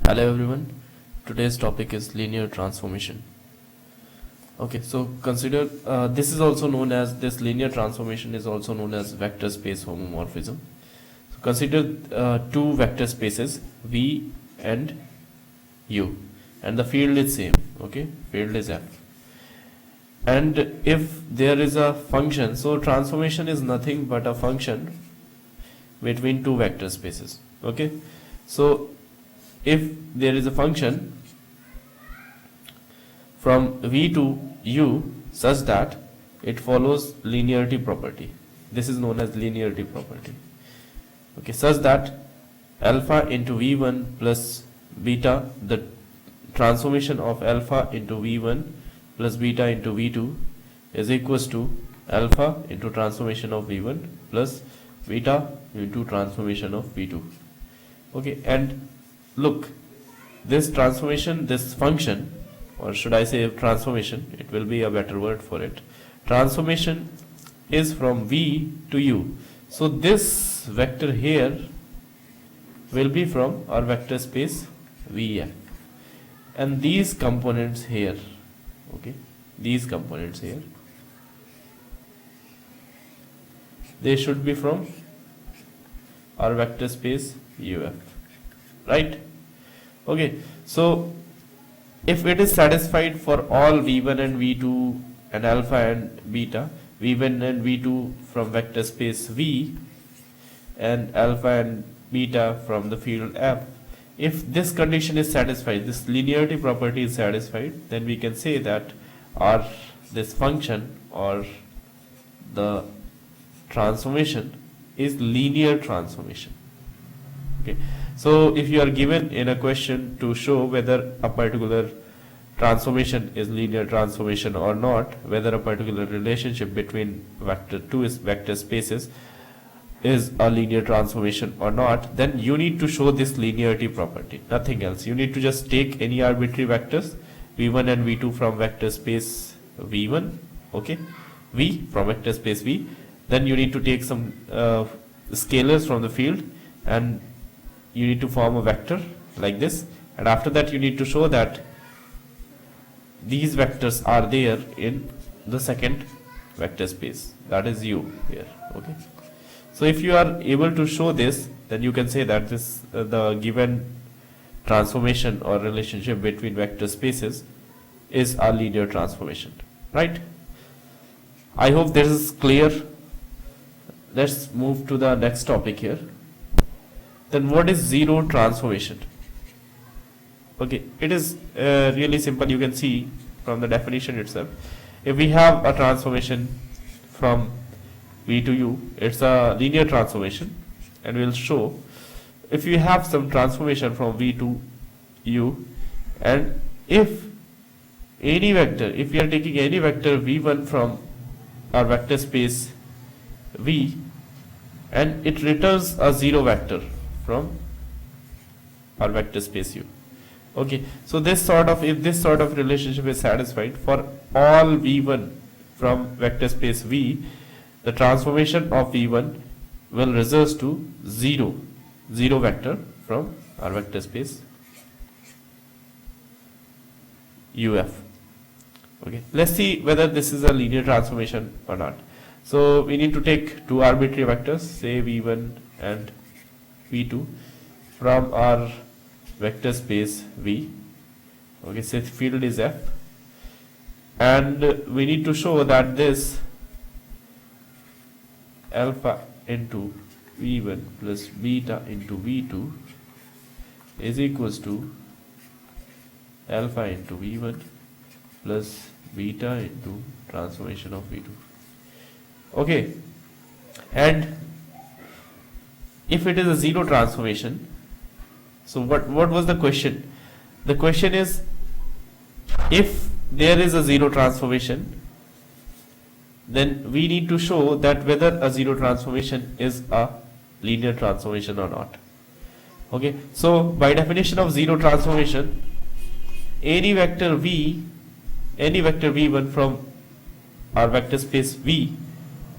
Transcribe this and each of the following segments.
Hello everyone, today's topic is linear transformation. Okay, so consider this is also known as this linear transformation is also known as vector space homomorphism. So consider two vector spaces V and U, and the field is same. Okay, field is F, and if there is a function, so transformation is nothing but a function between two vector spaces. Okay, so if there is a function from V to U such that it follows linearity property, this is known as linearity property. Okay, such that alpha into V1 plus beta, the transformation of alpha into V1 plus beta into V2 is equals to alpha into transformation of V1 plus beta into transformation of V2. Okay, and look, this transformation, this function, or should I say transformation, it will be a better word for it. Transformation is from V to U. So this vector here will be from our vector space VF. And these components here, okay, these components here, they should be from our vector space UF. Right? Okay, so if it is satisfied for all V1 and V2 and alpha and beta, V1 and V2 from vector space V and alpha and beta from the field F, if this condition is satisfied, this linearity property is satisfied, then we can say that this function or the transformation is linear transformation. Okay, so if you are given in a question to show whether a particular transformation is linear transformation or not, whether a particular relationship between vector spaces is a linear transformation or not, then you need to show this linearity property, nothing else. You need to just take any arbitrary vectors v1 and v2 from vector space v1, okay, v from vector space v, then you need to take some scalars from the field and you need to form a vector like this, and after that you need to show that these vectors are there in the second vector space, that is U here. Okay, so if you are able to show this, then you can say that this the given transformation or relationship between vector spaces is a linear transformation, right? I hope this is clear. Let's move to the next topic here. Then what is zero transformation? Okay, it is really simple. You can see from the definition itself. If we have a transformation from V to U, it's a linear transformation, and we'll show if you have some transformation from V to U, and if any vector, if we are taking any vector V1 from our vector space V, and it returns a zero vector from our vector space U. Okay, so this sort of, if this sort of relationship is satisfied for all V1 from vector space V, the transformation of V1 will result to zero vector from our vector space UF. Okay, let's see whether this is a linear transformation or not. So we need to take two arbitrary vectors, say V1 and V2 from our vector space V. Okay, say field is F, and we need to show that this alpha into V1 plus beta into V2 is equals to alpha into V1 plus beta into transformation of V2. Okay, and if it is a zero transformation, so what was the question? The question is, if there is a zero transformation, then we need to show that whether a zero transformation is a linear transformation or not. Okay, so by definition of zero transformation, any vector V1 from our vector space V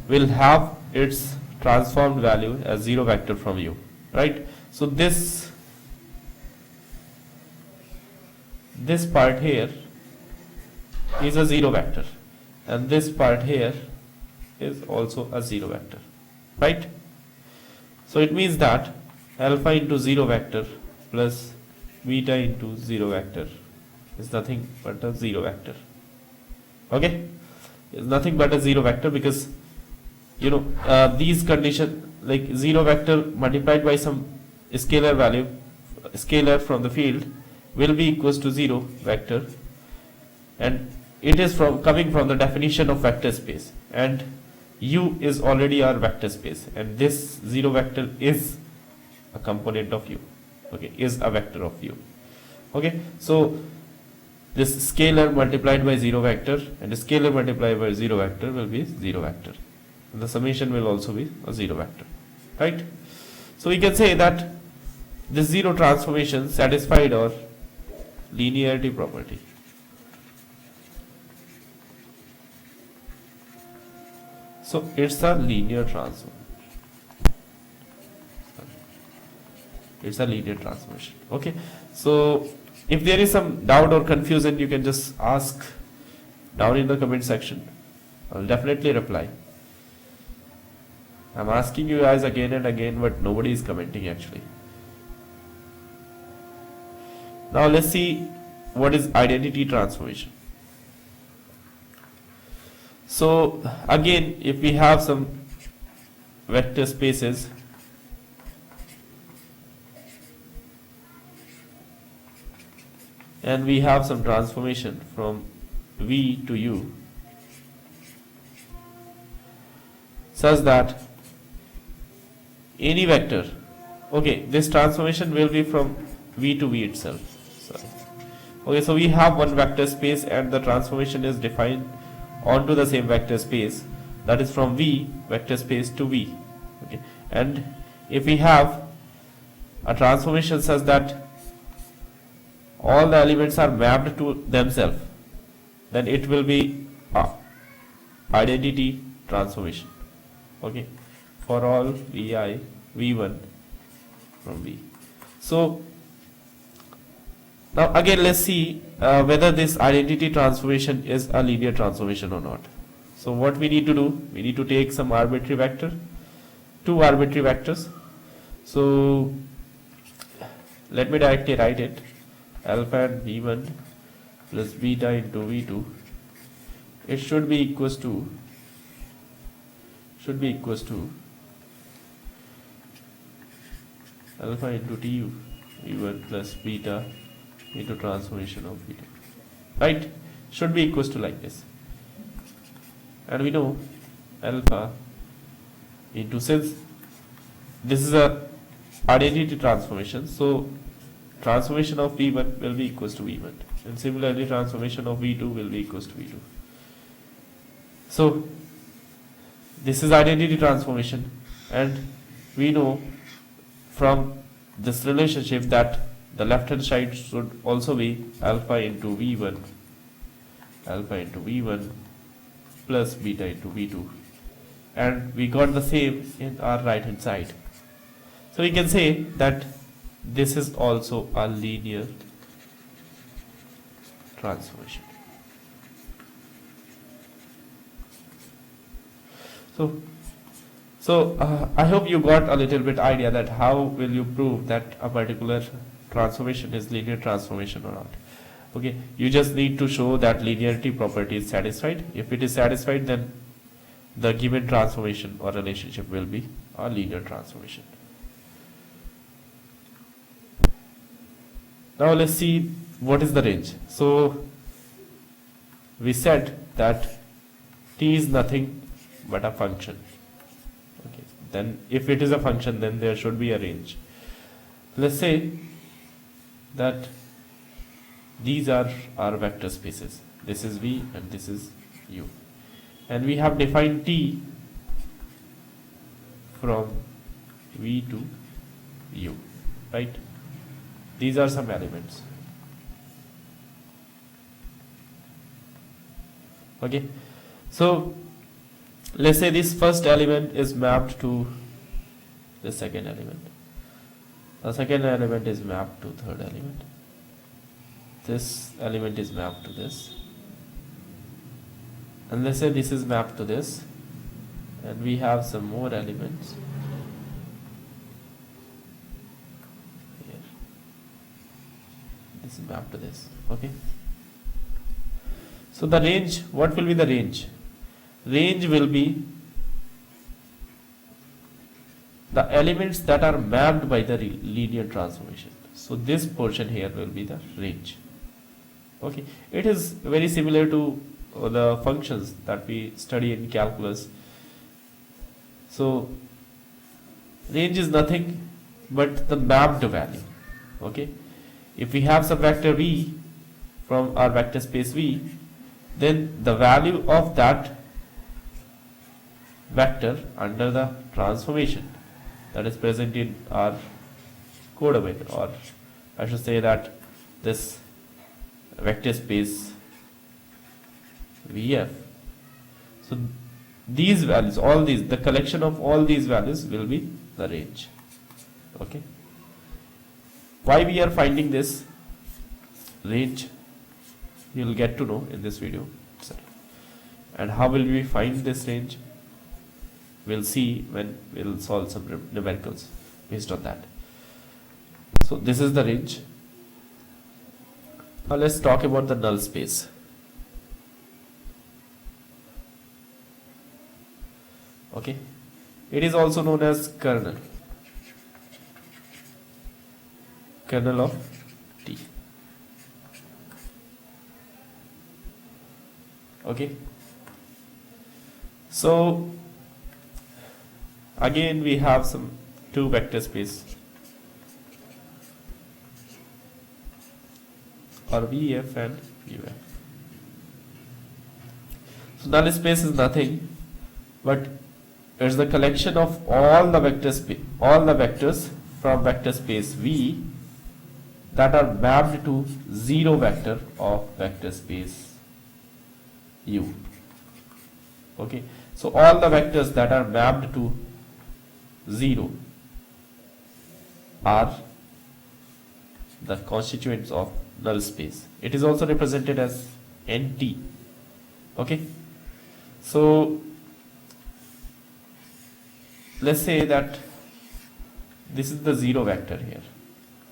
will have its transformed value as zero vector from U, right? So this this part here is a 0 vector, and this part here is also a 0 vector, right? So it means that alpha into 0 vector plus beta into 0 vector is nothing but a 0 vector. Okay, it's nothing but a 0 vector, because you know these condition, like 0 vector multiplied by some scalar value, scalar from the field, will be equals to 0 vector, and it is from coming from the definition of vector space, and U is already our vector space, and this 0 vector is a component of U. Okay, is a vector of U. Okay, so this scalar multiplied by 0 vector and scalar multiplied by 0 vector will be 0 vector. The summation will also be a 0 vector, right? So we can say that this 0 transformation satisfied our linearity property. So it's a linear transform. It's a linear transformation. Okay, so if there is some doubt or confusion, you can just ask down in the comment section. I'll definitely reply. I'm asking you guys again and again, but nobody is commenting actually. Now let's see what is identity transformation. So again, if we have some vector spaces, and we have some transformation from V to U, such that any vector, okay, this transformation will be from V to V itself. Sorry. Okay, so we have one vector space and the transformation is defined onto the same vector space, that is from V vector space to V. Okay, and if we have a transformation such that all the elements are mapped to themselves, then it will be identity transformation. Okay, for all Vi V1 from V. So now again let's see whether this identity transformation is a linear transformation or not. So what we need to do, we need to take some arbitrary vector, two arbitrary vectors. So let me directly write it, alpha and V1 plus beta into V2. It should be equals to alpha into Tu V1 plus beta into transformation of V2, right? Should be equals to like this. And we know alpha into, since this is a identity transformation, so transformation of V1 will be equals to V1, and similarly transformation of V2 will be equals to V2. So this is identity transformation, and we know from this relationship that the left hand side should also be alpha into V1 plus beta into V2, and we got the same in our right hand side. So we can say that this is also a linear transformation. So I hope you got a little bit idea that how will you prove that a particular transformation is linear transformation or not. Okay, you just need to show that linearity property is satisfied. If it is satisfied, then the given transformation or relationship will be a linear transformation. Now let's see what is the range. So we said that t is nothing but a function. Okay, then if it is a function, then there should be a range. Let's say that these are our vector spaces. This is V and this is U, and we have defined t from V to U, right? These are some elements. Okay, so let's say this first element is mapped to the second element. The second element is mapped to third element. this element is mapped to this, and let's say this is mapped to this, and we have some more elements here. This is mapped to this. Okay, so the range, what will be the range? Range will be the elements that are mapped by the linear transformation. So this portion here will be the range. Okay, it is very similar to the functions that we study in calculus. So range is nothing but the mapped value. Okay, if we have some vector v from our vector space v, then the value of that vector under the transformation that is present in our codomain, or I should say that this vector space VF. So these values, all these, the collection of all these values will be the range. Okay. Why we are finding this range, you will get to know in this video. And how will we find this range? We'll see when we'll solve some numericals based on that. So this is the range. Now let's talk about the null space. Okay, it is also known as kernel of T. Okay, so again we have some two vector space, or VF and UF. So null space is nothing but it's the collection of all the vectors from vector space V that are mapped to zero vector of vector space U. Okay, so all the vectors that are mapped to 0 are the constituents of null space. It is also represented as NT. Okay, so let's say that this is the 0 vector here.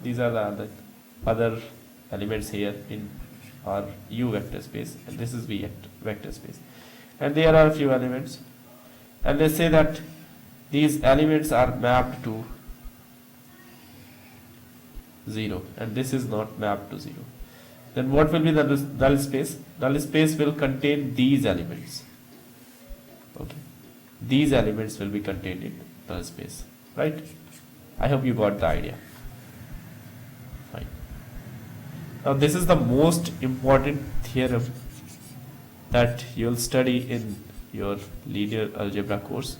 These are the other elements here in our U vector space, and this is V vector space, and there are a few elements, and let's say that these elements are mapped to 0 and this is not mapped to 0. Then what will be the null space? Null space will contain these elements. Okay, these elements will be contained in null space, right? I hope you got the idea. Fine. Now this is the most important theorem that you'll study in your linear algebra course.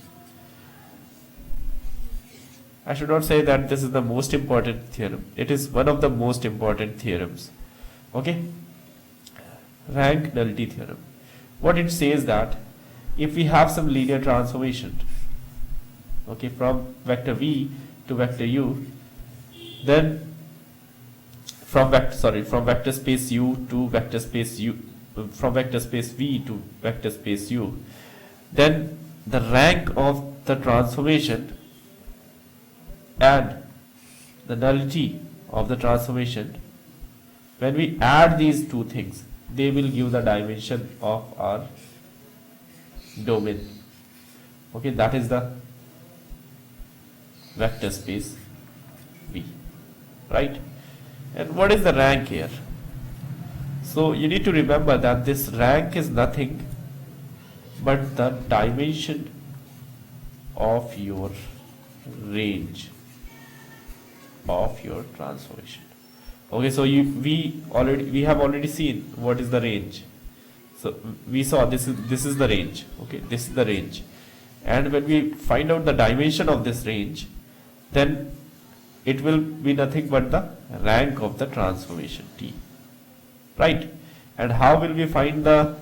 I should not say that this is the most important theorem. It is one of the most important theorems. Okay? Rank nullity theorem. What it says that if we have some linear transformation, okay, from vector V to vector U, then from vector space U to vector space U, from vector space V to vector space U, then the rank of the transformation and the nullity of the transformation, when we add these two things, they will give the dimension of our domain. Okay, that is the vector space V, right? And what is the rank here? So you need to remember that this rank is nothing but the dimension of your range of your transformation. Okay, so we have already seen what is the range. So we saw this is the range. Okay, this is the range, and when we find out the dimension of this range, then it will be nothing but the rank of the transformation T, right? And how will we find the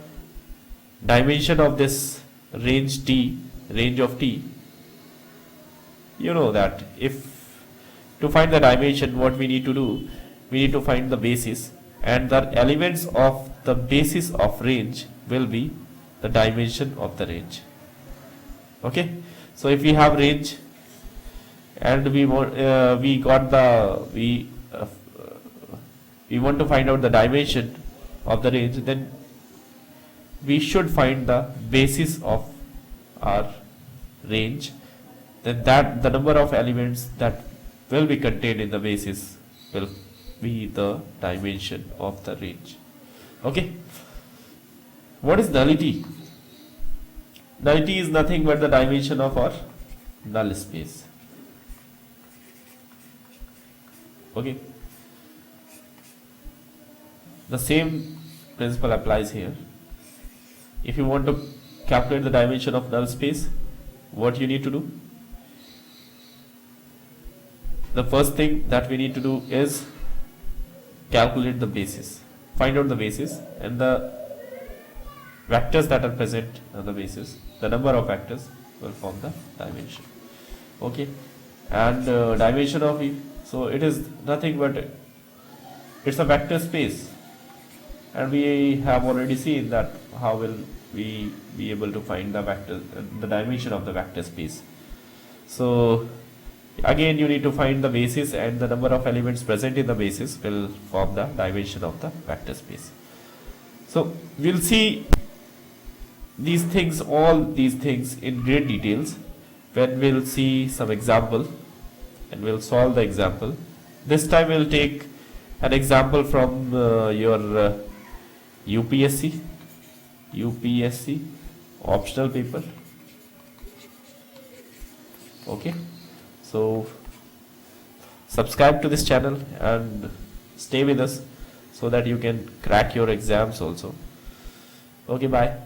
dimension of this range T, range of T? You know that if to find the dimension, what we need to do, we need to find the basis, and the elements of the basis of range will be the dimension of the range. Okay, so if we have range and we want we want to find out the dimension of the range, then we should find the basis of our range. Then that the number of elements that will be contained in the basis will be the dimension of the range. Okay, what is nullity? Nullity is nothing but the dimension of our null space. Okay, the same principle applies here. If you want to calculate the dimension of null space, what you need to do? The first thing that we need to do is calculate the basis, find out the basis and the vectors that are present on the basis. The number of vectors will form the dimension. Okay, and dimension of so it is nothing but it's a vector space, and we have already seen that how will we be able to find the vector, the dimension of the vector space. So again you need to find the basis, and the number of elements present in the basis will form the dimension of the vector space. So we'll see these things, all these things in great details when we'll see some example and we'll solve the example. This time we'll take an example from your UPSC optional paper. Okay, so subscribe to this channel and stay with us so that you can crack your exams also. Okay, bye.